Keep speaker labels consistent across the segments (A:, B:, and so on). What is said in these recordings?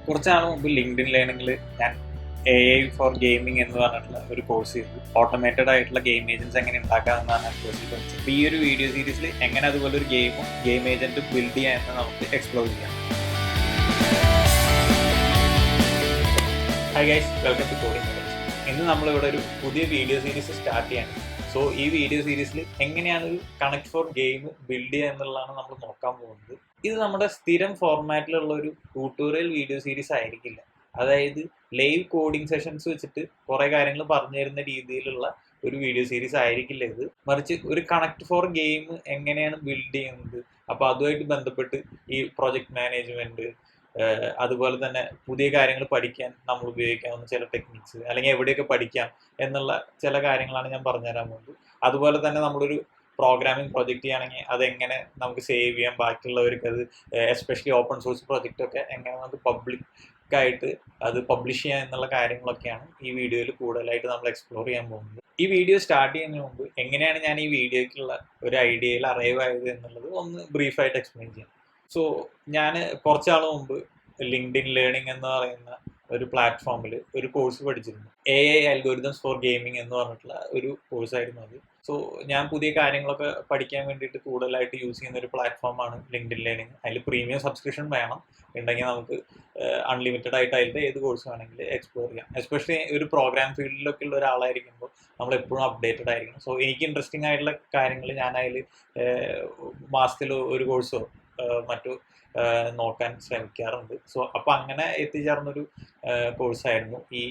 A: കുറച്ച് നാൾ മുമ്പ് ലിങ്ക്ഡിൻ ലേണിംഗിൽ ഞാൻ AI ഫോർ ഗെയിമിംഗ് എന്ന് പറഞ്ഞിട്ടുള്ള ഒരു കോഴ്സ് ചെയ്തു. ഓട്ടോമേറ്റഡ് ആയിട്ടുള്ള ഗെയിം ഏജൻസ് എങ്ങനെ ഉണ്ടാക്കാമെന്നാണ് കോഴ്സിൽ പഠിച്ചത്. അപ്പോൾ ഈ ഒരു വീഡിയോ സീരീസിൽ എങ്ങനെ അതുപോലെ ഒരു ഗെയിം ഏജന്റും ബിൽഡ് ചെയ്യാമെന്ന് നമുക്ക് എക്സ്പ്ലോർ ചെയ്യാം. Hi guys, welcome to coding. ഇന്ന് നമ്മളിവിടെ ഒരു പുതിയ വീഡിയോ സീരീസ് സ്റ്റാർട്ട് ചെയ്യാണ്. സോ ഈ വീഡിയോ സീരീസിൽ എങ്ങനെയാണ് ഒരു കണക്ട് ഫോർ ഗെയിം ബിൽഡ് ചെയ്യുക എന്നുള്ളതാണ് നമ്മൾ നോക്കാൻ പോകുന്നത്. ഇത് നമ്മുടെ സ്ഥിരം ഫോർമാറ്റിലുള്ള ഒരു ട്യൂട്ടോറിയൽ വീഡിയോ സീരീസ് ആയിരിക്കില്ല. അതായത് ലൈവ് കോഡിംഗ് സെഷൻസ് വെച്ചിട്ട് കുറേ കാര്യങ്ങൾ പറഞ്ഞു തരുന്ന രീതിയിലുള്ള ഒരു വീഡിയോ സീരീസ് ആയിരിക്കില്ല ഇത്. മറിച്ച് ഒരു കണക്ട് ഫോർ ഗെയിം എങ്ങനെയാണ് ബിൽഡ് ചെയ്യുന്നത്, അപ്പോൾ അതുമായിട്ട് ബന്ധപ്പെട്ട് ഈ പ്രൊജക്ട് മാനേജ്മെന്റ്, അതുപോലെ തന്നെ പുതിയ കാര്യങ്ങൾ പഠിക്കാൻ നമ്മൾ ഉപയോഗിക്കാവുന്ന ചില ടെക്നിക്സ്, അല്ലെങ്കിൽ എവിടെയൊക്കെ പഠിക്കാം എന്നുള്ള ചില കാര്യങ്ങളാണ് ഞാൻ പറഞ്ഞുതരാൻ പോകുന്നത്. അതുപോലെ തന്നെ നമ്മളൊരു പ്രോഗ്രാമിംഗ് പ്രൊജക്റ്റ് ചെയ്യുകയാണെങ്കിൽ അതെങ്ങനെ നമുക്ക് സേവ് ചെയ്യാം, ബാക്കിയുള്ളവർക്ക് അത് എസ്പെഷ്യലി ഓപ്പൺ സോഴ്സ് പ്രൊജക്റ്റൊക്കെ എങ്ങനെ നമുക്ക് പബ്ലിക്കായിട്ട് അത് പബ്ലിഷ് ചെയ്യാം എന്നുള്ള കാര്യങ്ങളൊക്കെയാണ് ഈ വീഡിയോയിൽ കൂടുതലായിട്ട് നമ്മൾ എക്സ്പ്ലോർ ചെയ്യാൻ പോകുന്നത്. ഈ വീഡിയോ സ്റ്റാർട്ട് ചെയ്യുന്നതിന് മുമ്പ് എങ്ങനെയാണ് ഞാൻ ഈ വീഡിയോയ്ക്കുള്ള ഒരു ഐഡിയയിൽ അറൈവ് ആയത് എന്നുള്ളത് ഒന്ന് ബ്രീഫായിട്ട് എക്സ്പ്ലെയിൻ ചെയ്യാം. സോ ഞാൻ കുറച്ചാൾ മുമ്പ് ലിങ്ക്ഡിൻ ലേണിംഗ് എന്ന് പറയുന്ന ഒരു പ്ലാറ്റ്ഫോമിൽ ഒരു കോഴ്സ് പഠിച്ചിരുന്നു. AI അൽഗോരിതംസ് ഫോർ ഗെയിമിംഗ് എന്ന് പറഞ്ഞിട്ടുള്ള ഒരു കോഴ്സായിരുന്നു അത്. സോ ഞാൻ പുതിയ കാര്യങ്ങളൊക്കെ പഠിക്കാൻ വേണ്ടിയിട്ട് കൂടുതലായിട്ട് യൂസ് ചെയ്യുന്ന ഒരു പ്ലാറ്റ്ഫോമാണ് ലിങ്ക്ഡിൻ ലേണിംഗ്. അതിൽ പ്രീമിയം സബ്സ്ക്രിപ്ഷൻ വേണം, ഉണ്ടെങ്കിൽ നമുക്ക് അൺലിമിറ്റഡ് ആയിട്ട് അതിൻ്റെ ഏത് കോഴ്സ് വേണമെങ്കിൽ എക്സ്പ്ലോർ ചെയ്യാം. എസ്പെഷ്യലി ഒരു പ്രോഗ്രാം ഫീൽഡിലൊക്കെ ഉള്ള ഒരാളായിരിക്കുമ്പോൾ നമ്മൾ എപ്പോഴും അപ്ഡേറ്റഡ് ആയിരിക്കണം. സോ എനിക്ക് ഇൻട്രസ്റ്റിംഗ് ആയിട്ടുള്ള കാര്യങ്ങൾ ഞാൻ അതിൽ മാസത്തിൽ ഒരു കോഴ്സോ മറ്റു നോക്കാൻ ശ്രമിക്കാറുണ്ട്. സോ അപ്പോൾ അങ്ങനെ എത്തിച്ചേർന്നൊരു കോഴ്സായിരുന്നു ഈ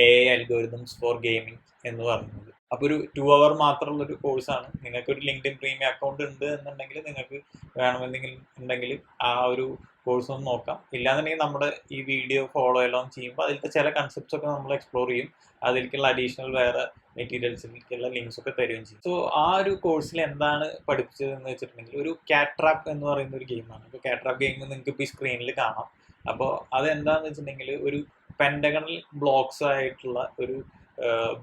A: AI അൽഗോരിതംസ് ഫോർ ഗെയിമിംഗ് എന്ന് പറയുന്നത്. അപ്പോൾ ഒരു 2 hour മാത്രമുള്ളൊരു കോഴ്സാണ്. നിങ്ങൾക്കൊരു ലിങ്ക്ഡിൻ പ്രീമിയം അക്കൗണ്ട് ഉണ്ട് എന്നുണ്ടെങ്കിൽ നിങ്ങൾക്ക് വേണമെന്നുണ്ടെങ്കിൽ ആ ഒരു കോഴ്സ് ഒന്ന് നോക്കാം. ഇല്ലാന്നുണ്ടെങ്കിൽ നമ്മുടെ ഈ വീഡിയോ ഫോളോ എല്ലാം ചെയ്യുമ്പോൾ അതിലത്തെ ചില കൺസെപ്റ്റ്സ് ഒക്കെ നമ്മൾ എക്സ്പ്ലോർ ചെയ്യും. അതിലേക്കുള്ള അഡീഷണൽ വേറെ മെറ്റീരിയൽസിലേക്കുള്ള ലിങ്ക്സ് ഒക്കെ തരുകയും ചെയ്യും. സോ ആ ഒരു കോഴ്സിൽ എന്താണ് പഠിപ്പിച്ചതെന്ന് വെച്ചിട്ടുണ്ടെങ്കിൽ ഒരു കാട്രാപ്പ് എന്ന് പറയുന്ന ഒരു ഗെയിമാണ്. അപ്പോൾ കാട്രാപ്പ് ഗെയിം നിങ്ങൾക്ക് ഇപ്പോൾ ഈ സ്ക്രീനിൽ കാണാം. അപ്പോൾ അതെന്താണെന്ന് വെച്ചിട്ടുണ്ടെങ്കിൽ ഒരു പെൻറ്റഗണൽ ബ്ലോക്സ് ആയിട്ടുള്ള ഒരു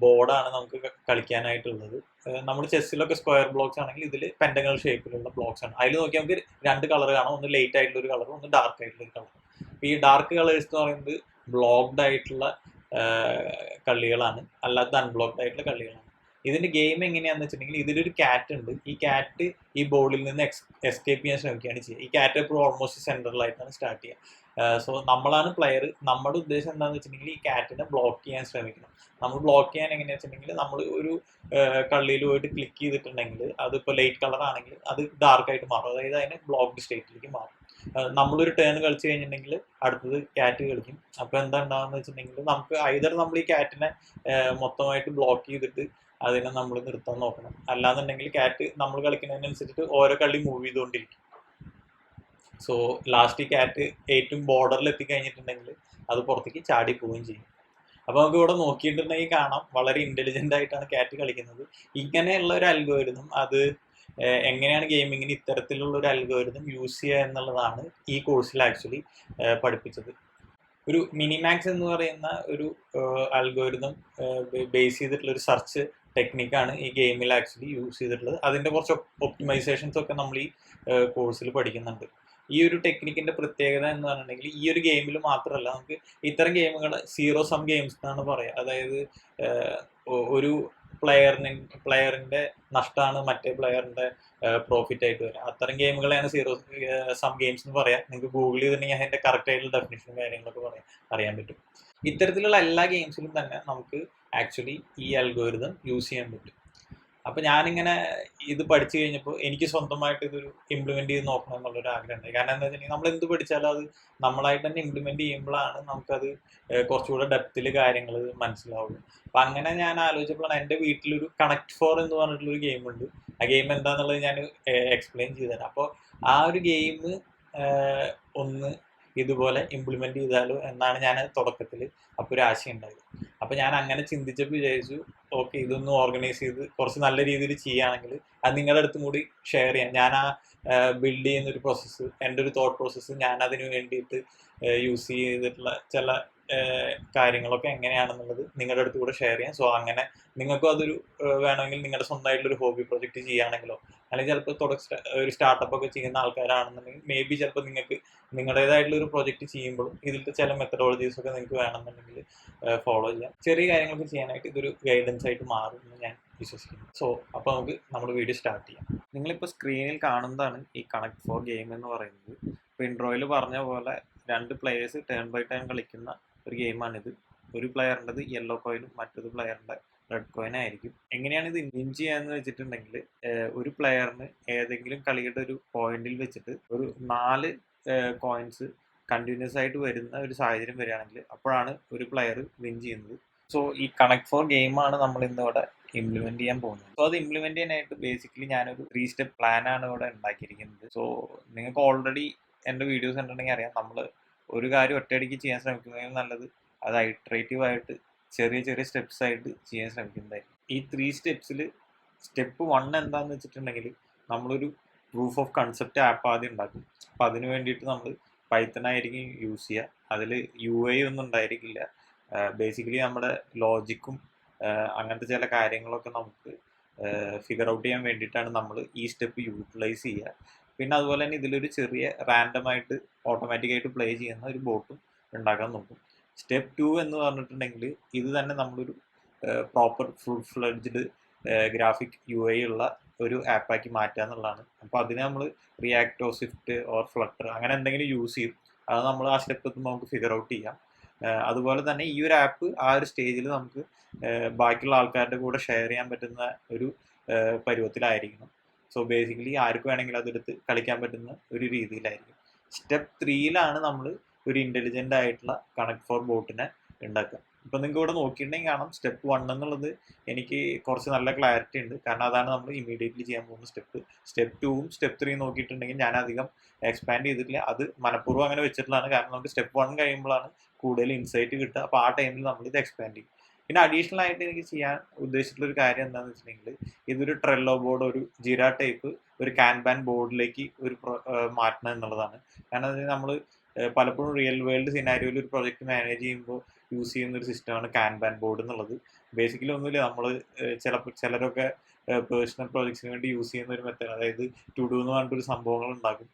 A: ബോർഡാണ് നമുക്ക് കളിക്കാനായിട്ടുള്ളത്. നമ്മൾ ചെസ്സിലൊക്കെ സ്ക്വയർ ബ്ലോക്സ് ആണെങ്കിൽ ഇതിൽ പെൻറ്റഗണൽ ഷേപ്പിലുള്ള ബ്ലോക്സ് ആണ്. അതിൽ നോക്കിയാൽ നമുക്ക് 2 കളർ കാണാം, ഒന്ന് ലൈറ്റ് ആയിട്ടുള്ള ഒരു കളർ, ഒന്ന് ഡാർക്ക് ആയിട്ടുള്ള ഒരു കളർ. അപ്പോൾ ഈ ഡാർക്ക് കളേഴ്സ് എന്ന് പറയുന്നത് ബ്ലോക്ക്ഡ് ആയിട്ടുള്ള കളികളാണ്, അല്ലാത്ത അൺബ്ലോക്ക്ഡ് ആയിട്ടുള്ള കളികളാണ്. ഇതിന്റെ ഗെയിം എങ്ങനെയാണെന്ന് വെച്ചിട്ടുണ്ടെങ്കിൽ ഇതിലൊരു ക്യാറ്റ് ഉണ്ട്. ഈ ക്യാറ്റ് ഈ ബോർഡിൽ നിന്ന് എസ്കേപ്പ് ചെയ്യാൻ ശ്രമിക്കുകയാണ് ചെയ്യുക. ഈ ക്യാറ്റ് എപ്പോഴും ഓൾമോസ്റ്റ് സെൻട്രലായിട്ടാണ് സ്റ്റാർട്ട് ചെയ്യുക. സോ നമ്മളാണ് പ്ലെയർ. നമ്മുടെ ഉദ്ദേശം എന്താണെന്ന് വെച്ചിട്ടുണ്ടെങ്കിൽ ഈ ക്യാറ്റിനെ ബ്ലോക്ക് ചെയ്യാൻ ശ്രമിക്കണം. നമ്മൾ ബ്ലോക്ക് ചെയ്യാൻ എങ്ങനെയാണെന്ന് വെച്ചിട്ടുണ്ടെങ്കിൽ നമ്മൾ ഒരു കള്ളിയിൽ പോയിട്ട് ക്ലിക്ക് ചെയ്തിട്ടുണ്ടെങ്കിൽ അതിപ്പോൾ ലൈറ്റ് കളർ ആണെങ്കിൽ അത് ഡാർക്ക് ആയിട്ട് മാറും, അതായത് അതിനെ ബ്ലോക്ക്ഡ് സ്റ്റേറ്റിലേക്ക് മാറും. നമ്മളൊരു ടേൺ കളിച്ച് കഴിഞ്ഞിട്ടുണ്ടെങ്കിൽ അടുത്തത് ക്യാറ്റ് കളിക്കും. അപ്പോൾ എന്താ ഉണ്ടാകുന്നത് വെച്ചിട്ടുണ്ടെങ്കിൽ നമുക്ക് ഐദർ നമ്മൾ ഈ ക്യാറ്റിനെ മൊത്തമായിട്ട് ബ്ലോക്ക് ചെയ്തിട്ട് അതിനെ നമ്മൾ നിർത്താൻ നോക്കണം, അല്ലാന്നുണ്ടെങ്കിൽ ക്യാറ്റ് നമ്മൾ കളിക്കുന്നതിനനുസരിച്ചിട്ട് ഓരോ കളി മൂവ് ചെയ്തുകൊണ്ടിരിക്കും. സോ ലാസ്റ്റ് ഈ ക്യാറ്റ് ഏറ്റവും ബോർഡറിൽ എത്തിക്കഴിഞ്ഞിട്ടുണ്ടെങ്കിൽ അത് പുറത്തേക്ക് ചാടി പോവുകയും ചെയ്യും. അപ്പോൾ നമുക്ക് ഇവിടെ നോക്കിയിട്ടുണ്ടെങ്കിൽ കാണാം വളരെ ഇൻ്റലിജൻ്റ് ആയിട്ടാണ് ക്യാറ്റ് കളിക്കുന്നത്. ഇങ്ങനെയുള്ള ഒരു അൽഗോരിതം അത് എങ്ങനെയാണ് ഗെയിമിങ്ങിന് ഇത്തരത്തിലുള്ള ഒരു അൽഗോരിതം യൂസ് ചെയ്യുക എന്നുള്ളതാണ് ഈ കോഴ്സിൽ ആക്ച്വലി പഠിപ്പിച്ചത്. ഒരു മിനിമാക്സ് എന്ന് പറയുന്ന ഒരു അൽഗോരിതം ബേസ് ചെയ്തിട്ടുള്ള ഒരു സെർച്ച് ടെക്നിക്കാണ് ഈ ഗെയിമിൽ ആക്ച്വലി യൂസ് ചെയ്തിട്ടുള്ളത്. അതിൻ്റെ കുറച്ച് ഒപ്റ്റിമൈസേഷൻസ് ഒക്കെ നമ്മൾ ഈ കോഴ്സിൽ പഠിക്കുന്നുണ്ട്. ഈ ഒരു ടെക്നിക്കിൻ്റെ പ്രത്യേകത എന്ന് പറഞ്ഞിട്ടുണ്ടെങ്കിൽ ഈ ഒരു ഗെയിമിൽ മാത്രമല്ല, നമുക്ക് ഇത്തരം സീറോ സം ഗെയിംസ് എന്നാണ് പറയുക. അതായത് ഒരു പ്ലെയറിൻ്റെ നഷ്ടമാണ് മറ്റേ പ്ലെയറിൻ്റെ പ്രോഫിറ്റ് ആയിട്ട് വരിക. അത്തരം ഗെയിമുകളെയാണ് സീറോ സം ഗെയിംസ് എന്ന് പറയാം. നിങ്ങൾക്ക് ഗൂഗിൾ ചെയ്തിട്ടുണ്ടെങ്കിൽ അതിൻ്റെ കറക്റ്റ് ആയിട്ടുള്ള ഡെഫിനിഷനും കാര്യങ്ങളൊക്കെ അറിയാൻ പറ്റും. ഇത്തരത്തിലുള്ള എല്ലാ ഗെയിംസിലും തന്നെ നമുക്ക് ആക്ച്വലി ഈ അൽഗോരിതം യൂസ് ചെയ്യാൻ പറ്റും. അപ്പോൾ ഞാനിങ്ങനെ ഇത് പഠിച്ചു കഴിഞ്ഞപ്പോൾ എനിക്ക് സ്വന്തമായിട്ട് ഇതൊരു ഇംപ്ലിമെൻറ്റ് ചെയ്ത് നോക്കണം എന്നുള്ളൊരു ആഗ്രഹം ഉണ്ടായി. കാരണം എന്താ വെച്ചിട്ടുണ്ടെങ്കിൽ നമ്മൾ എന്ത് പഠിച്ചാലും അത് നമ്മളായിട്ട് തന്നെ ഇംപ്ലിമെൻറ്റ് ചെയ്യുമ്പോഴാണ് നമുക്കത് കുറച്ചുകൂടെ ഡെപ്തിൽ കാര്യങ്ങൾ മനസ്സിലാവുള്ളൂ. അപ്പം അങ്ങനെ ഞാൻ ആലോചിച്ചപ്പോഴാണ് എൻ്റെ വീട്ടിലൊരു കണക്ട് ഫോർ എന്ന് പറഞ്ഞിട്ടുള്ളൊരു ഗെയിമുണ്ട്. ആ ഗെയിം എന്താണെന്നുള്ളത് ഞാൻ എക്സ്പ്ലെയിൻ ചെയ്തുതരാം. അപ്പോൾ ആ ഒരു ഗെയിം ഒന്ന് ഇതുപോലെ ഇംപ്ലിമെൻറ്റ് ചെയ്താലോ എന്നാണ് ഞാൻ തുടക്കത്തിൽ അപ്പോൾ ഒരു ആശയം ഉണ്ടായത്. അപ്പോൾ ഞാൻ അങ്ങനെ ചിന്തിച്ചപ്പോൾ വിചാരിച്ചു, ഓക്കെ, ഇതൊന്ന് ഓർഗനൈസ് ചെയ്ത് കുറച്ച് നല്ല രീതിയിൽ ചെയ്യുകയാണെങ്കിൽ അത് നിങ്ങളുടെ അടുത്തും കൂടി ഷെയർ ചെയ്യാം. ഞാൻ ആ ബിൽഡ് ചെയ്യുന്നൊരു പ്രോസസ്സ്, എൻ്റെ ഒരു തോട്ട് പ്രോസസ്സ്, ഞാൻ അതിന് വേണ്ടിയിട്ട് യൂസ് ചെയ്തിട്ടുള്ള ചില കാര്യങ്ങളൊക്കെ എങ്ങനെയാണെന്നുള്ളത് നിങ്ങളുടെ അടുത്ത് കൂടെ ഷെയർ ചെയ്യാം. സോ അങ്ങനെ നിങ്ങൾക്കും അതൊരു വേണമെങ്കിൽ നിങ്ങളുടെ സ്വന്തമായിട്ടുള്ളൊരു ഹോബി പ്രൊജക്റ്റ് ചെയ്യുകയാണെങ്കിലോ അല്ലെങ്കിൽ ചിലപ്പോൾ ഒരു സ്റ്റാർട്ടപ്പ് ഒക്കെ ചെയ്യുന്ന ആൾക്കാരാണെന്നുണ്ടെങ്കിൽ മേ ബി ചിലപ്പോൾ നിങ്ങൾക്ക് നിങ്ങളുടേതായിട്ടുള്ള ഒരു പ്രൊജക്റ്റ് ചെയ്യുമ്പോഴും ഇതിലത്തെ ചില മെത്തഡോളജീസ് ഒക്കെ നിങ്ങൾക്ക് വേണമെന്നുണ്ടെങ്കിൽ ഫോളോ ചെയ്യാം. ചെറിയ കാര്യങ്ങളൊക്കെ ചെയ്യാനായിട്ട് ഇതൊരു ഗൈഡൻസ് ആയിട്ട് മാറും എന്ന് ഞാൻ വിശ്വസിക്കുന്നു. സോ അപ്പോൾ നമുക്ക് നമ്മുടെ വീഡിയോ സ്റ്റാർട്ട് ചെയ്യാം. നിങ്ങളിപ്പോൾ സ്ക്രീനിൽ കാണുന്നതാണ് ഈ കണക്ട് ഫോർ ഗെയിം എന്ന് പറയുന്നത്. ഇപ്പോൾ ഇൻട്രോയിൽ പറഞ്ഞ പോലെ 2 പ്ലേയേഴ്സ് ടേൺ ബൈ ടേൺ കളിക്കുന്ന ഒരു ഗെയിമാണിത്. ഒരു പ്ലെയറിൻ്റെത് യെല്ലോ കോയിനും മറ്റൊരു പ്ലെയറിൻ്റെ റെഡ് കോയിൻ ആയിരിക്കും. എങ്ങനെയാണ് ഇത് വിൻ ചെയ്യാന്ന് വെച്ചിട്ടുണ്ടെങ്കിൽ ഒരു പ്ലെയറിന് ഏതെങ്കിലും കളിയുടെ ഒരു പോയിന്റിൽ വെച്ചിട്ട് ഒരു 4 കോയിൻസ് കണ്ടിന്യൂസ് ആയിട്ട് വരുന്ന ഒരു സാഹചര്യം വരികയാണെങ്കിൽ അപ്പോഴാണ് ഒരു പ്ലെയർ വിൻ ചെയ്യുന്നത്. സോ ഈ കണക്ട് ഫോർ ഗെയിമാണ് നമ്മൾ ഇന്നിവിടെ ഇംപ്ലിമെന്റ് ചെയ്യാൻ പോകുന്നത്. സോ അത് ഇംപ്ലിമെന്റ് ചെയ്യാനായിട്ട് ബേസിക്കലി ഞാനൊരു 3 സ്റ്റെപ്പ് പ്ലാനാണ് ഇവിടെ ഉണ്ടാക്കിയിരിക്കുന്നത്. സോ നിങ്ങൾക്ക് ഓൾറെഡി എൻ്റെ വീഡിയോസ് കണ്ടിട്ടുണ്ടെങ്കിൽ അറിയാം, നമ്മൾ ഒരു കാര്യം ഒറ്റയടിക്ക് ചെയ്യാൻ ശ്രമിക്കുന്നതിൽ നല്ലത് അത് ഐട്രേറ്റീവ് ആയിട്ട് ചെറിയ ചെറിയ സ്റ്റെപ്സ് ആയിട്ട് ചെയ്യാൻ ശ്രമിക്കുന്നതായിരിക്കും. ഈ 3 സ്റ്റെപ്സിൽ സ്റ്റെപ്പ് 1 എന്താണെന്ന് വെച്ചിട്ടുണ്ടെങ്കിൽ നമ്മളൊരു പ്രൂഫ് ഓഫ് കൺസെപ്റ്റ് ആപ്പ് ആദ്യം ഉണ്ടാക്കും. അപ്പം അതിന് വേണ്ടിയിട്ട് നമ്മൾ പൈത്തൺ ആയിരിക്കും യൂസ് ചെയ്യുക. അതിൽ UI ഒന്നും ഉണ്ടായിരിക്കില്ല. ബേസിക്കലി നമ്മുടെ ലോജിക്കും അങ്ങനത്തെ ചില കാര്യങ്ങളൊക്കെ നമുക്ക് ഫിഗർ ഔട്ട് ചെയ്യാൻ വേണ്ടിയിട്ടാണ് നമ്മൾ ഈ സ്റ്റെപ്പ് യൂട്ടിലൈസ് ചെയ്യുക. പിന്നെ അതുപോലെ തന്നെ ഇതിലൊരു ചെറിയ റാൻഡമായിട്ട് ഓട്ടോമാറ്റിക്കായിട്ട് പ്ലേ ചെയ്യുന്ന ഒരു ബോട്ടും ഉണ്ടാക്കാൻ നോക്കും. സ്റ്റെപ്പ് 2 എന്ന് പറഞ്ഞിട്ടുണ്ടെങ്കിൽ ഇത് തന്നെ നമ്മളൊരു proper full fledged graphic UI ഉള്ള ഒരു ആപ്പാക്കി മാറ്റുക എന്നുള്ളതാണ്. അപ്പോൾ അതിന് നമ്മൾ റിയാക്റ്റോ സ്വിഫ്റ്റ് ഓർ ഫ്ലട്ടർ അങ്ങനെ എന്തെങ്കിലും യൂസ് ചെയ്യും. അത് നമ്മൾ ആ സ്റ്റെപ്പ് എത്തുമ്പോൾ നമുക്ക് ഫിഗർ ഔട്ട് ചെയ്യാം. അതുപോലെ തന്നെ ഈ ഒരു ആപ്പ് ആ ഒരു സ്റ്റേജിൽ നമുക്ക് ബാക്കിയുള്ള ആൾക്കാരുടെ കൂടെ ഷെയർ ചെയ്യാൻ പറ്റുന്ന ഒരു പരുവത്തിലായിരിക്കണം. സോ ബേസിക്കലി ആർക്ക് വേണമെങ്കിലും അതെടുത്ത് കളിക്കാൻ പറ്റുന്ന ഒരു രീതിയിലായിരിക്കും. സ്റ്റെപ്പ് 3ലാണ് നമ്മൾ ഒരു ഇൻ്റലിജൻ്റ് ആയിട്ടുള്ള കണക്ട് ഫോർ ബോട്ടിനെ ഉണ്ടാക്കുക. ഇപ്പം നിങ്ങൾക്ക് ഇവിടെ നോക്കിയിട്ടുണ്ടെങ്കിൽ കാണാം, സ്റ്റെപ്പ് 1 എന്നുള്ളത് എനിക്ക് കുറച്ച് നല്ല ക്ലാരിറ്റി ഉണ്ട്, കാരണം അതാണ് നമ്മൾ ഇമീഡിയറ്റ്ലി ചെയ്യാൻ പോകുന്ന സ്റ്റെപ്പ്. സ്റ്റെപ്പ് 2ഉം സ്റ്റെപ്പ് 3 നോക്കിയിട്ടുണ്ടെങ്കിൽ ഞാൻ അധികം എക്സ്പാൻഡ് ചെയ്തിട്ടില്ല. അത് മനഃപൂർവ്വം അങ്ങനെ വെച്ചിട്ടുള്ളതാണ്, കാരണം നമുക്ക് സ്റ്റെപ്പ് 1 കഴിയുമ്പോഴാണ് കൂടുതൽ ഇൻസൈറ്റ് കിട്ടുക. അപ്പോൾ ആ ടൈമിൽ നമ്മൾ ഇത് എക്സ്പാൻഡ് ചെയ്യും. പിന്നെ അഡീഷണൽ ആയിട്ട് എനിക്ക് ചെയ്യാൻ ഉദ്ദേശിച്ചിട്ടുള്ള ഒരു കാര്യം എന്താണെന്ന് വെച്ചിട്ടുണ്ടെങ്കിൽ ഇതൊരു ട്രെല്ലോ ബോർഡ്, ഒരു ജിര ടൈപ്പ് ഒരു കാൻബാൻ ബോർഡിലേക്ക് ഒരു മാറ്റണം എന്നുള്ളതാണ്. കാരണം നമ്മൾ പലപ്പോഴും റിയൽ വേൾഡ് സിനാരിയോയിൽ ഒരു പ്രൊജക്ട് മാനേജ് ചെയ്യുമ്പോൾ യൂസ് ചെയ്യുന്ന ഒരു സിസ്റ്റമാണ് കാൻബാൻ ബോർഡ് എന്നുള്ളത്. ബേസിക്കലി ഒന്നുമില്ല, നമ്മൾ ചിലരൊക്കെ പേഴ്സണൽ പ്രോജക്ട്സിന് വേണ്ടി യൂസ് ചെയ്യുന്ന ഒരു മെത്തേഡ്, അതായത് ടു ഡു എന്ന് പറഞ്ഞിട്ടൊരു സംഭവങ്ങൾ ഉണ്ടാക്കും.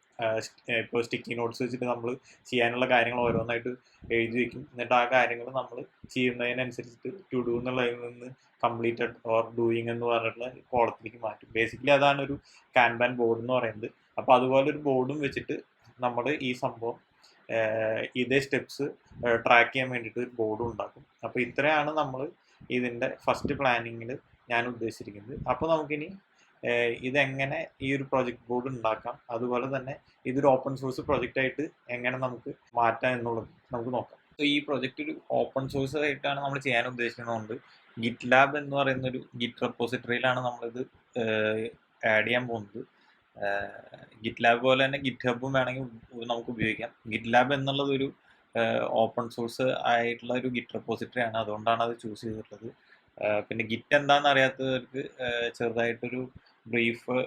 A: ഇപ്പോൾ സ്റ്റിക്കി നോട്ട്സ് വെച്ചിട്ട് നമ്മൾ ചെയ്യാനുള്ള കാര്യങ്ങൾ ഓരോന്നായിട്ട് എഴുതി വയ്ക്കും. എന്നിട്ട് ആ കാര്യങ്ങൾ നമ്മൾ ചെയ്യുന്നതിനനുസരിച്ചിട്ട് ടു ഡു എന്നുള്ളതിൽ നിന്ന് കംപ്ലീറ്റഡ് ഓർ ഡൂയിങ് എന്ന് പറഞ്ഞിട്ടുള്ള കോളത്തിലേക്ക് മാറ്റും. ബേസിക്കലി അതാണ് ഒരു കാൻബാൻ ബോർഡ് എന്ന് പറയുന്നത്. അപ്പോൾ അതുപോലെ ഒരു ബോർഡും വെച്ചിട്ട് നമ്മൾ ഈ സംഭവം ഇതേ സ്റ്റെപ്സ് ട്രാക്ക് ചെയ്യാൻ വേണ്ടിയിട്ട് ഒരു ബോർഡും ഉണ്ടാക്കും. അപ്പോൾ ഇത്രയാണ് നമ്മൾ ഇതിൻ്റെ ഫസ്റ്റ് പ്ലാനിങ്ങിൽ ഞാൻ ഉദ്ദേശിച്ചിരിക്കുന്നത്. അപ്പോൾ നമുക്കിനി ഇതെങ്ങനെ ഈ ഒരു പ്രൊജക്ട് ബോർഡ് ഉണ്ടാക്കാം, അതുപോലെ തന്നെ ഇതൊരു ഓപ്പൺ സോഴ്സ് പ്രൊജക്റ്റ് ആയിട്ട് എങ്ങനെ നമുക്ക് മാറ്റാം എന്നുള്ളത് നമുക്ക് നോക്കാം. സോ ഈ പ്രൊജക്റ്റ് ഒരു ഓപ്പൺ സോഴ്സ് ആയിട്ടാണ് നമ്മൾ ചെയ്യാൻ ഉദ്ദേശിക്കുന്നതുകൊണ്ട് ഗിറ്റ്ലാബ് എന്ന് പറയുന്ന ഒരു ഗിറ്റ് റെപ്പോസിറ്ററിയിലാണ് നമ്മളിത് ആഡ് ചെയ്യാൻ പോകുന്നത്. ഗിറ്റ്ലാബ് പോലെ തന്നെ ഗിറ്റ് ഹബും വേണമെങ്കിൽ നമുക്ക് ഉപയോഗിക്കാം. ഗിറ്റ്ലാബ് എന്നുള്ളത് ഒരു ഓപ്പൺ സോഴ്സ് ആയിട്ടുള്ള ഒരു ഗിറ്റ് റെപ്പോസിറ്ററി ആണ്, അതുകൊണ്ടാണ് അത് ചൂസ് ചെയ്തിട്ടുള്ളത്. പിന്നെ ഗിറ്റ് എന്താണെന്ന് അറിയാത്തവർക്ക് ചെറുതായിട്ടൊരു ബ്രീഫ്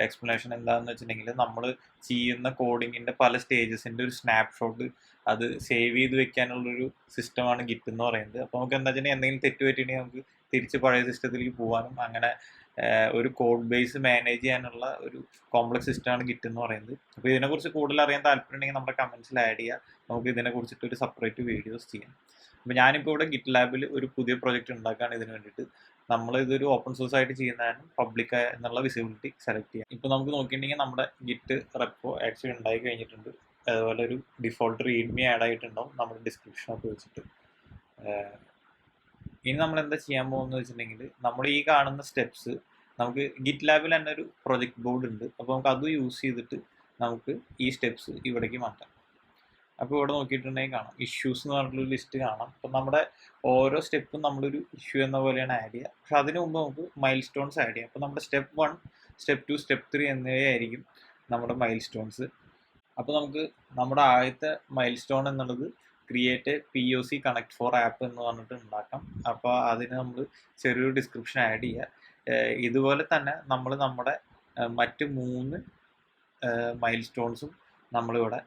A: എക്സ്പ്ലനേഷൻ എന്താണെന്ന് വെച്ചിട്ടുണ്ടെങ്കിൽ നമ്മൾ ചെയ്യുന്ന കോഡിങ്ങിൻ്റെ പല സ്റ്റേജസിൻ്റെ ഒരു സ്നാപ്ഷോട്ട് അത് സേവ് ചെയ്ത് വെക്കാനുള്ളൊരു സിസ്റ്റമാണ് ഗിറ്റ് എന്ന് പറയുന്നത്. അപ്പോൾ നമുക്ക് എന്താ വെച്ചിട്ടുണ്ടെങ്കിൽ എന്തെങ്കിലും തെറ്റ് പറ്റിയിട്ടുണ്ടെങ്കിൽ നമുക്ക് തിരിച്ച് പഴയ സിസ്റ്റത്തിലേക്ക് പോകാനും അങ്ങനെ ഒരു കോഡ് ബേസ് മാനേജ് ചെയ്യാനുള്ള ഒരു കോംപ്ലക്സ് സിസ്റ്റമാണ് ഗിറ്റ് എന്ന് പറയുന്നത്. അപ്പോൾ ഇതിനെക്കുറിച്ച് കൂടുതൽ അറിയാൻ താല്പര്യമുണ്ടെങ്കിൽ നമ്മുടെ കമൻസിൽ ആഡ് ചെയ്യുക, നമുക്ക് ഇതിനെക്കുറിച്ചിട്ട് ഒരു സെപ്പറേറ്റ് വീഡിയോസ് ചെയ്യാം. അപ്പോൾ ഞാനിപ്പോൾ ഇവിടെ ഗിറ്റ് ലാബിൽ ഒരു പുതിയ പ്രോജക്റ്റ് ഉണ്ടാക്കുകയാണ് ഇതിന് വേണ്ടിയിട്ട്. നമ്മൾ ഇതൊരു ഓപ്പൺ സോഴ്സ് ആയിട്ട് ചെയ്യുന്നതാണ് പബ്ലിക് എന്നുള്ള വിസിബിലിറ്റി സെലക്ട് ചെയ്യാം. ഇപ്പോൾ നമുക്ക് നോക്കിയിട്ടുണ്ടെങ്കിൽ നമ്മുടെ ഗിറ്റ് റെപ്പോ ആക്ച്വലി ഉണ്ടായി കഴിഞ്ഞിട്ടുണ്ട്. അതുപോലെ ഒരു ഡിഫോൾട്ട് റീഡ്മി ആഡ് ആയിട്ടുണ്ടാവും നമ്മുടെ ഡിസ്ക്രിപ്ഷനൊക്കെ വെച്ചിട്ട്. ഇനി നമ്മൾ എന്താ ചെയ്യാൻ പോകുന്നത് വെച്ചിട്ടുണ്ടെങ്കിൽ നമ്മൾ ഈ കാണുന്ന സ്റ്റെപ്സ് നമുക്ക് ഗിറ്റ് ലാബിൽ തന്നെ ഒരു പ്രൊജക്ട് ബോർഡ് ഉണ്ട്. അപ്പോൾ നമുക്ക് അത് യൂസ് ചെയ്തിട്ട് നമുക്ക് ഈ സ്റ്റെപ്സ് ഇവിടേക്ക് മാറ്റാം. അപ്പോൾ ഇവിടെ നോക്കിയിട്ടുണ്ടെങ്കിൽ കാണാം ഇഷ്യൂസ് എന്ന് പറഞ്ഞിട്ടുള്ള ലിസ്റ്റ് കാണാം. അപ്പം നമ്മുടെ ഓരോ സ്റ്റെപ്പും നമ്മളൊരു ഇഷ്യൂ എന്ന പോലെയാണ് ആഡ് ചെയ്യുക. പക്ഷെ അതിന് മുമ്പ് നമുക്ക് മൈൽ സ്റ്റോൺസ് ആഡ് ചെയ്യാം. അപ്പോൾ നമ്മുടെ സ്റ്റെപ്പ് 1, സ്റ്റെപ്പ് 2, സ്റ്റെപ്പ് 3 എന്നിവയായിരിക്കും നമ്മുടെ മൈൽ സ്റ്റോൺസ്. അപ്പോൾ നമുക്ക് നമ്മുടെ ആദ്യത്തെ മൈൽ സ്റ്റോൺ എന്നുള്ളത് create POC connect for app എന്ന് പറഞ്ഞിട്ട് ഉണ്ടാക്കാം. അപ്പോൾ അതിന് നമ്മൾ ചെറിയൊരു ഡിസ്ക്രിപ്ഷൻ ആഡ് ചെയ്യുക. ഇതുപോലെ തന്നെ നമ്മൾ നമ്മുടെ മറ്റ് 3 മൈൽ സ്റ്റോൺസും നമ്മളിവിടെ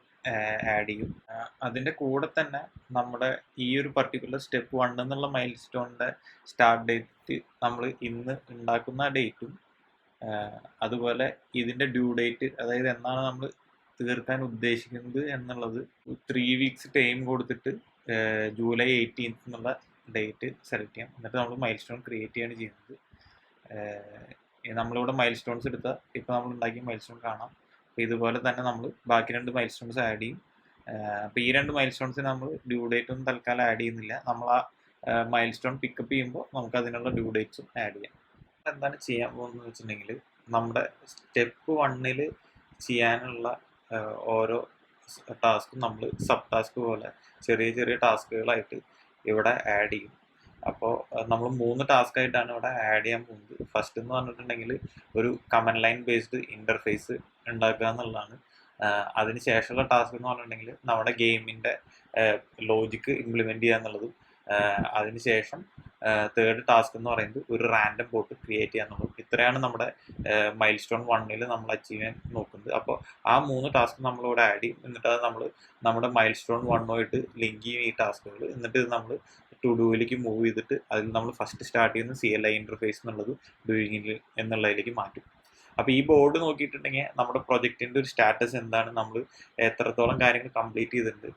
A: ആഡ് ചെയ്യും. അതിൻ്റെ കൂടെ തന്നെ നമ്മുടെ ഈ ഒരു പർട്ടിക്കുലർ സ്റ്റെപ്പ് 1 എന്നുള്ള മൈൽ സ്റ്റോണിൻ്റെ സ്റ്റാർട്ട് ഡേറ്റ് നമ്മൾ ഇന്ന് ഉണ്ടാക്കുന്ന ഡേറ്റും അതുപോലെ ഇതിൻ്റെ ഡ്യൂ ഡേറ്റ്, അതായത് എന്നാണ് നമ്മൾ തീർക്കാൻ ഉദ്ദേശിക്കുന്നത് എന്നുള്ളത് 3 വീക്സ് ടൈം കൊടുത്തിട്ട് ജൂലൈ 18th എന്നുള്ള ഡേറ്റ് സെലക്ട് ചെയ്യാം. എന്നിട്ട് നമ്മൾ മൈൽ സ്റ്റോൺ ക്രിയേറ്റ് ചെയ്യാണ് ചെയ്യുന്നത്. നമ്മളിവിടെ മൈൽ സ്റ്റോൺസ് എടുത്താൽ ഇപ്പോൾ നമ്മൾ ഉണ്ടാക്കിയ മൈൽ സ്റ്റോൺ കാണാം. അപ്പോൾ ഇതുപോലെ തന്നെ നമ്മൾ ബാക്കി 2 മൈൽ സ്റ്റോൺസ് ആഡ് ചെയ്യും. അപ്പോൾ ഈ 2 മൈൽ സ്റ്റോൺസിന് നമ്മൾ ഡ്യൂ ഡേറ്റ് ഒന്നും തൽക്കാലം ആഡ് ചെയ്യുന്നില്ല. നമ്മൾ ആ മൈൽ സ്റ്റോൺ പിക്കപ്പ് ചെയ്യുമ്പോൾ നമുക്ക് അതിനുള്ള ഡ്യൂ ഡേറ്റ്സും ആഡ് ചെയ്യാം. എന്താണ് ചെയ്യാൻ പോകുന്നത് വെച്ചിട്ടുണ്ടെങ്കിൽ, നമ്മുടെ സ്റ്റെപ്പ് 1 ചെയ്യാനുള്ള ഓരോ ടാസ്കും നമ്മൾ സബ് ടാസ്ക് പോലെ ചെറിയ ചെറിയ ടാസ്കുകളായിട്ട് ഇവിടെ ആഡ് ചെയ്യും. അപ്പോൾ നമ്മൾ 3 ടാസ്ക് ആയിട്ടാണ് ഇവിടെ ആഡ് ചെയ്യാൻ പോകുന്നത്. ഫസ്റ്റ് എന്ന് പറഞ്ഞിട്ടുണ്ടെങ്കിൽ ഒരു കമൻഡ് ലൈൻ ബേസ്ഡ് ഇൻ്റർഫേസ് ഉണ്ടാക്കുക എന്നുള്ളതാണ്. അതിന് ശേഷമുള്ള ടാസ്ക് എന്ന് പറഞ്ഞിട്ടുണ്ടെങ്കിൽ നമ്മുടെ ഗെയിമിൻ്റെ ലോജിക്ക് ഇംപ്ലിമെൻറ്റ് ചെയ്യുക എന്നുള്ളതും, അതിനുശേഷം തേർഡ് ടാസ്ക് എന്ന് പറയുന്നത് ഒരു റാൻഡം ബോട്ട് ക്രിയേറ്റ് ചെയ്യുക എന്നുള്ളതും. ഇത്രയാണ് നമ്മുടെ മൈൽ സ്റ്റോൺ 1 നമ്മൾ അച്ചീവ് ചെയ്യാൻ നോക്കുന്നത്. അപ്പോൾ ആ 3 ടാസ്ക് നമ്മളിവിടെ ആഡ് ചെയ്യും. എന്നിട്ട് അത് നമ്മൾ നമ്മുടെ മൈൽ സ്റ്റോൺ 1 ലിങ്ക് ചെയ്യും ഈ ടാസ്കുകൾ. എന്നിട്ട് ഇത് നമ്മൾ ടു ഡൂയിലേക്ക് മൂവ് ചെയ്തിട്ട് അതിൽ നമ്മൾ ഫസ്റ്റ് സ്റ്റാർട്ട് ചെയ്യുന്ന CLI ഇൻ്റർഫേസ് എന്നുള്ളത് ഡൂയിങ്ങിൽ എന്നുള്ളതിലേക്ക് മാറ്റും. അപ്പോൾ ഈ ബോർഡ് നോക്കിയിട്ടുണ്ടെങ്കിൽ നമ്മുടെ പ്രൊജക്റ്റിൻ്റെ ഒരു സ്റ്റാറ്റസ് എന്താണ്, നമ്മൾ എത്രത്തോളം കാര്യങ്ങൾ കംപ്ലീറ്റ് ചെയ്തിട്ടുണ്ട്,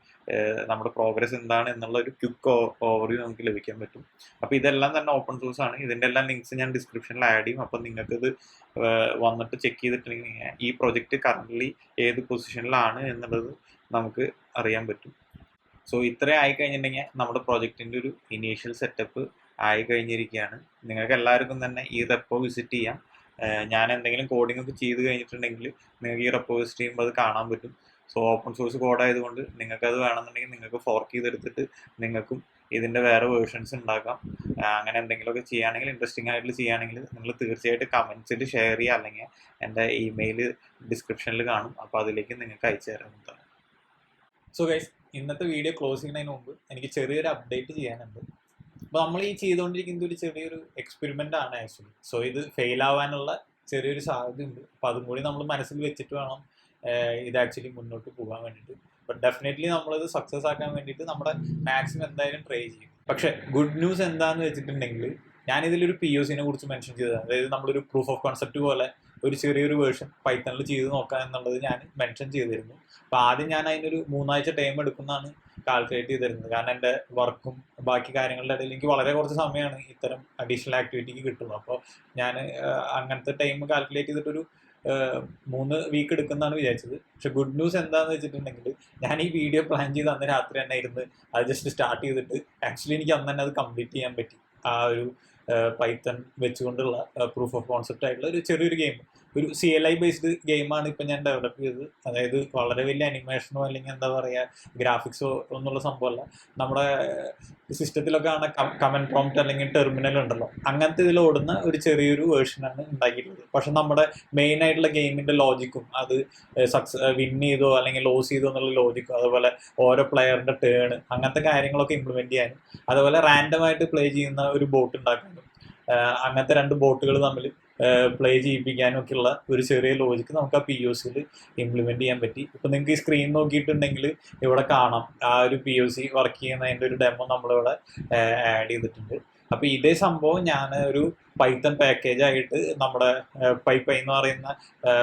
A: നമ്മുടെ പ്രോഗ്രസ് എന്താണ് എന്നുള്ള ഒരു ക്വിക്ക് ഓവർവ്യൂ നമുക്ക് ലഭിക്കാൻ പറ്റും. അപ്പോൾ ഇതെല്ലാം തന്നെ ഓപ്പൺ സോഴ്സ് ആണ്. ഇതിൻ്റെ എല്ലാം ലിങ്ക്സ് ഞാൻ ഡിസ്ക്രിപ്ഷനിൽ ആഡ് ചെയ്യും. അപ്പോൾ നിങ്ങൾക്കിത് വന്നിട്ട് ചെക്ക് ചെയ്തിട്ടുണ്ടെങ്കിൽ ഈ പ്രൊജക്റ്റ് കറൻ്റ്ലി ഏത് പൊസിഷനിലാണ് എന്നുള്ളത് നമുക്ക് അറിയാൻ പറ്റും. സോ ഇത്രയും ആയി കഴിഞ്ഞിട്ടുണ്ടെങ്കിൽ നമ്മുടെ പ്രൊജക്റ്റിൻ്റെ ഒരു ഇനീഷ്യൽ സെറ്റപ്പ് ആയി കഴിഞ്ഞിരിക്കുകയാണ്. നിങ്ങൾക്ക് എല്ലാവർക്കും തന്നെ ഈ റെപ്പോ വിസിറ്റ് ചെയ്യാം. ഞാൻ എന്തെങ്കിലും കോഡിംഗ് ഒക്കെ ചെയ്ത് കഴിഞ്ഞിട്ടുണ്ടെങ്കിൽ നിങ്ങൾക്ക് ഈ റെപ്പോ വിസിറ്റ് ചെയ്യുമ്പോൾ അത് കാണാൻ പറ്റും. സോ ഓപ്പൺ സോഴ്സ് കോഡ് ആയതുകൊണ്ട് നിങ്ങൾക്കത് വേണമെന്നുണ്ടെങ്കിൽ നിങ്ങൾക്ക് ഫോർക്ക് ചെയ്തെടുത്തിട്ട് നിങ്ങൾക്കും ഇതിൻ്റെ വേറെ വേർഷൻസ് ഉണ്ടാക്കാം. അങ്ങനെ എന്തെങ്കിലുമൊക്കെ ചെയ്യുകയാണെങ്കിൽ, ഇൻട്രസ്റ്റിംഗ് ആയിട്ട് ചെയ്യുകയാണെങ്കിൽ നിങ്ങൾ തീർച്ചയായിട്ടും കമൻസിൽ ഷെയർ ചെയ്യുക, അല്ലെങ്കിൽ എൻ്റെ ഇമെയിൽ ഡിസ്ക്രിപ്ഷനിൽ കാണും. അപ്പോൾ അതിലേക്ക് നിങ്ങൾക്ക് അയച്ചു തരാവുന്നതാണ്. സോ ഗൈസ്, ഇന്നത്തെ വീഡിയോ ക്ലോസ് ചെയ്യുന്നതിന് മുമ്പ് എനിക്ക് ചെറിയൊരു അപ്ഡേറ്റ് ചെയ്യാനുണ്ട്. അപ്പോൾ നമ്മൾ ഈ ചെയ്തുകൊണ്ടിരിക്കുന്നത് ഒരു ചെറിയൊരു എക്സ്പെരിമെൻ്റ് ആണ് ആക്ച്വലി. സോ ഇത് ഫെയിൽ ആവാനുള്ള ചെറിയൊരു സാധ്യതയുണ്ട്. അപ്പോൾ അതും കൂടി നമ്മൾ മനസ്സിൽ വെച്ചിട്ട് വേണം ഇത് ആക്ച്വലി മുന്നോട്ട് പോകാൻ വേണ്ടിയിട്ട്. ബട്ട് ഡെഫിനറ്റ്ലി നമ്മളിത് സക്സസ് ആക്കാൻ വേണ്ടിയിട്ട് നമ്മുടെ മാക്സിമം എന്തായാലും ട്രൈ ചെയ്യും. പക്ഷേ ഗുഡ് ന്യൂസ് എന്താണെന്ന് വെച്ചിട്ടുണ്ടെങ്കിൽ, ഞാനിതിലൊരു POC കുറിച്ച് മെൻഷൻ ചെയ്തതാണ്. അതായത് നമ്മളൊരു പ്രൂഫ് ഓഫ് കോൺസെപ്റ്റ് പോലെ ഒരു ചെറിയൊരു വേർഷൻ പൈത്തണിൽ ചെയ്ത് നോക്കാം എന്നുള്ളത് ഞാൻ മെൻഷൻ ചെയ്തിരുന്നു. അപ്പോൾ ആദ്യം ഞാൻ അതിനൊരു 3 ആഴ്ച ടൈം എടുക്കുന്നതാണ് കാൽക്കുലേറ്റ് ചെയ്തിരുന്നത്. കാരണം എൻ്റെ വർക്കും ബാക്കി കാര്യങ്ങളുടെ ഇടയിൽ എനിക്ക് വളരെ കുറച്ച് സമയമാണ് ഇത്തരം അഡീഷണൽ ആക്ടിവിറ്റിക്ക് കിട്ടുള്ളൂ. അപ്പോൾ ഞാൻ അങ്ങനത്തെ ടൈം കാൽക്കുലേറ്റ് ചെയ്തിട്ടൊരു 3 വീക്ക് എടുക്കുന്നതാണ് വിചാരിച്ചത്. പക്ഷെ ഗുഡ് ന്യൂസ് എന്താണെന്ന് വെച്ചിട്ടുണ്ടെങ്കിൽ, ഞാൻ ഈ വീഡിയോ പ്ലാൻ ചെയ്ത് അന്ന് രാത്രി തന്നെ ഇരുന്ന് അത് ജസ്റ്റ് സ്റ്റാർട്ട് ചെയ്തിട്ട് ആക്ച്വലി എനിക്ക് അന്ന് തന്നെ അത് കംപ്ലീറ്റ് ചെയ്യാൻ പറ്റി. ആ ഒരു പൈത്തൺ വെച്ചുകൊണ്ടുള്ള പ്രൂഫ് ഓഫ് കോൺസെപ്റ്റ് ആയിട്ടുള്ള ഒരു ചെറിയൊരു ഗെയിം, ഒരു CLI ബേസ്ഡ് ഗെയിമാണ് ഇപ്പം ഞാൻ ഡെവലപ്പ് ചെയ്തത്. അതായത് വളരെ വലിയ അനിമേഷനോ അല്ലെങ്കിൽ എന്താ പറയുക ഗ്രാഫിക്സോ ഒന്നുള്ള സംഭവമല്ല. നമ്മുടെ സിസ്റ്റത്തിലൊക്കെ ആണ് കമൻറ്റ് പ്രോംപ്റ്റ് അല്ലെങ്കിൽ ടെർമിനൽ ഉണ്ടല്ലോ, അങ്ങനത്തെ ഇതിൽ ഓടുന്ന ഒരു ചെറിയൊരു വേർഷനാണ് ഉണ്ടാക്കിയിട്ടുള്ളത്. പക്ഷെ നമ്മുടെ മെയിൻ ആയിട്ടുള്ള ഗെയിമിൻ്റെ ലോജിക്കും, അത് വിൻ ചെയ്തോ അല്ലെങ്കിൽ ലോസ് ചെയ്തോ എന്നുള്ള ലോജിക്കും, അതുപോലെ ഓരോ പ്ലെയറിൻ്റെ ടേൺ, അങ്ങനത്തെ കാര്യങ്ങളൊക്കെ ഇംപ്ലിമെൻറ്റ് ചെയ്യാനും, അതുപോലെ റാൻഡമായിട്ട് പ്ലേ ചെയ്യുന്ന ഒരു ബോട്ട് ഉണ്ടാക്കാനും, അങ്ങനത്തെ 2 ബോട്ടുകൾ തമ്മിൽ പ്ലേ ചെയ്യിപ്പിക്കാനും ഒക്കെയുള്ള ഒരു ചെറിയ ലോജിക്ക് നമുക്ക് ആ POCയിൽ ഇംപ്ലിമെൻറ്റ് ചെയ്യാൻ പറ്റി. ഇപ്പം നിങ്ങൾക്ക് ഈ സ്ക്രീൻ നോക്കിയിട്ടുണ്ടെങ്കിൽ ഇവിടെ കാണാം ആ ഒരു POC വർക്ക് ചെയ്യുന്നതിൻ്റെ ഒരു ഡെമോ നമ്മളിവിടെ ആഡ് ചെയ്തിട്ടുണ്ട്. അപ്പോൾ ഇതേ സംഭവം ഞാൻ ഒരു പൈത്തൺ പാക്കേജായിട്ട് നമ്മുടെ PyPi എന്ന് പറയുന്ന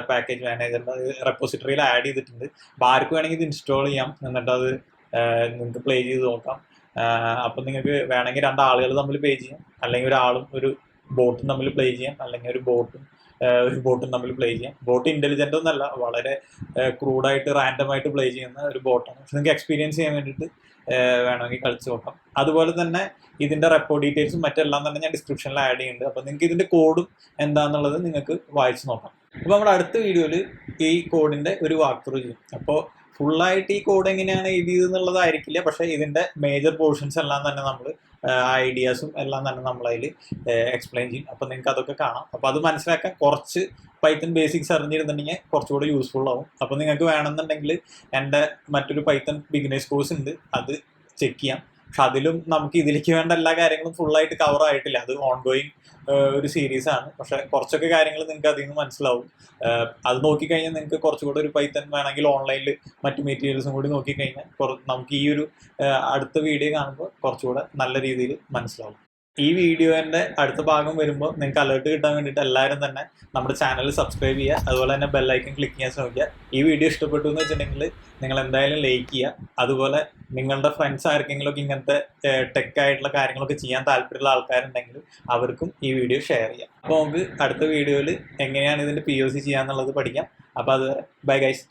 A: പാക്കേജ് മാനേജറിൻ്റെ റെപ്പോസിറ്ററിയിൽ ആഡ് ചെയ്തിട്ടുണ്ട്. അപ്പോൾ ആർക്ക് വേണമെങ്കിൽ ഇത് ഇൻസ്റ്റാൾ ചെയ്യാം, എന്നിട്ട് അത് നിങ്ങൾക്ക് പ്ലേ ചെയ്ത് നോക്കാം. അപ്പം നിങ്ങൾക്ക് വേണമെങ്കിൽ 2 ആളുകൾ തമ്മിൽ പ്ലേ ചെയ്യാം, അല്ലെങ്കിൽ ഒരാളും ഒരു ബോട്ടും തമ്മിൽ പ്ലേ ചെയ്യാം, അല്ലെങ്കിൽ ഒരു ബോട്ടും തമ്മിൽ പ്ലേ ചെയ്യാം. ബോട്ട് ഇൻ്റലിജൻ്റ് ഒന്നല്ല, വളരെ ക്രൂഡായിട്ട് റാൻഡമായിട്ട് പ്ലേ ചെയ്യുന്ന ഒരു ബോട്ടാണ്. പക്ഷെ നിങ്ങൾക്ക് എക്സ്പീരിയൻസ് ചെയ്യാൻ വേണ്ടിയിട്ട് വേണമെങ്കിൽ കളിച്ച് നോക്കാം. അതുപോലെ തന്നെ ഇതിൻ്റെ റെപ്പോ ഡീറ്റെയിൽസും മറ്റെല്ലാം തന്നെ ഞാൻ ഡിസ്ക്രിപ്ഷനിൽ ആഡ് ചെയ്യുന്നുണ്ട്. അപ്പോൾ നിങ്ങൾക്ക് ഇതിൻ്റെ കോഡും എന്താണെന്നുള്ളത് നിങ്ങൾക്ക് വായിച്ച് നോക്കാം. അപ്പോൾ നമ്മുടെ അടുത്ത വീഡിയോയിൽ ഈ കോഡിൻ്റെ ഒരു വാക്ക് ത്രൂ ചെയ്യും. അപ്പോൾ ഫുള്ളായിട്ട് ഈ കോഡ് എങ്ങനെയാണ് എഴുതിയത് എന്നുള്ളതായിരിക്കില്ല, പക്ഷേ ഇതിൻ്റെ മേജർ പോർഷൻസ് എല്ലാം തന്നെ നമ്മൾ ഐഡിയാസും എല്ലാം തന്നെ നമ്മളതിൽ എക്സ്പ്ലെയിൻ ചെയ്യും. അപ്പോൾ നിങ്ങൾക്ക് അതൊക്കെ കാണാം. അപ്പോൾ അത് മനസ്സിലാക്കാൻ കുറച്ച് പൈത്തൺ ബേസിക്സ് അറിഞ്ഞിരുന്നുണ്ടെങ്കിൽ കുറച്ചുകൂടെ യൂസ്ഫുൾ ആവും. അപ്പോൾ നിങ്ങൾക്ക് വേണമെന്നുണ്ടെങ്കിൽ എൻ്റെ മറ്റൊരു പൈത്തൺ ബിഗിനേഴ്സ് കോഴ്സ് ഉണ്ട്, അത് ചെക്ക് ചെയ്യാം. പക്ഷെ അതിലും നമുക്ക് ഇതിലേക്ക് വേണ്ട എല്ലാ കാര്യങ്ങളും ഫുള്ളായിട്ട് കവർ ആയിട്ടില്ല. അത് ഓൺഗോയിങ് ഒരു സീരീസാണ്. പക്ഷെ കുറച്ചൊക്കെ കാര്യങ്ങൾ നിങ്ങൾക്ക് അതിൽ നിന്ന് മനസ്സിലാവും. അത് നോക്കിക്കഴിഞ്ഞാൽ നിങ്ങൾക്ക് കുറച്ചുകൂടെ ഒരു പൈത്തൺ വേണമെങ്കിൽ ഓൺലൈനിൽ മറ്റു മെറ്റീരിയൽസും കൂടി നോക്കിക്കഴിഞ്ഞാൽ നമുക്ക് ഈ ഒരു അടുത്ത വീഡിയോ കാണുമ്പോൾ കുറച്ചുകൂടെ നല്ല രീതിയിൽ മനസ്സിലാവും. ഈ വീഡിയോന്റെ അടുത്ത ഭാഗം വരുമ്പോൾ നിങ്ങൾക്ക് അലേർട്ട് കിട്ടാൻ വേണ്ടിയിട്ട് എല്ലാവരും തന്നെ നമ്മുടെ ചാനൽ സബ്സ്ക്രൈബ് ചെയ്യുക, അതുപോലെ തന്നെ ബെല്ലൈക്കൺ ക്ലിക്ക് ചെയ്യാൻ ശ്രമിക്കുക. ഈ വീഡിയോ ഇഷ്ടപ്പെട്ടു എന്ന് വെച്ചിട്ടുണ്ടെങ്കിൽ നിങ്ങൾ എന്തായാലും ലൈക്ക് ചെയ്യുക. അതുപോലെ നിങ്ങളുടെ ഫ്രണ്ട്സ് ആർക്കെങ്കിലും ഒക്കെ ഇങ്ങനത്തെ ടെക് ആയിട്ടുള്ള കാര്യങ്ങളൊക്കെ ചെയ്യാൻ താല്പര്യമുള്ള ആൾക്കാരുണ്ടെങ്കിൽ അവർക്കും ഈ വീഡിയോ ഷെയർ ചെയ്യാം. അപ്പോൾ നമുക്ക് അടുത്ത വീഡിയോയിൽ എങ്ങനെയാണ് ഇതിന്റെ POC ചെയ്യാന്നുള്ളത് പഠിക്കാം. അപ്പോൾ അത് ബൈ ഗൈസ്.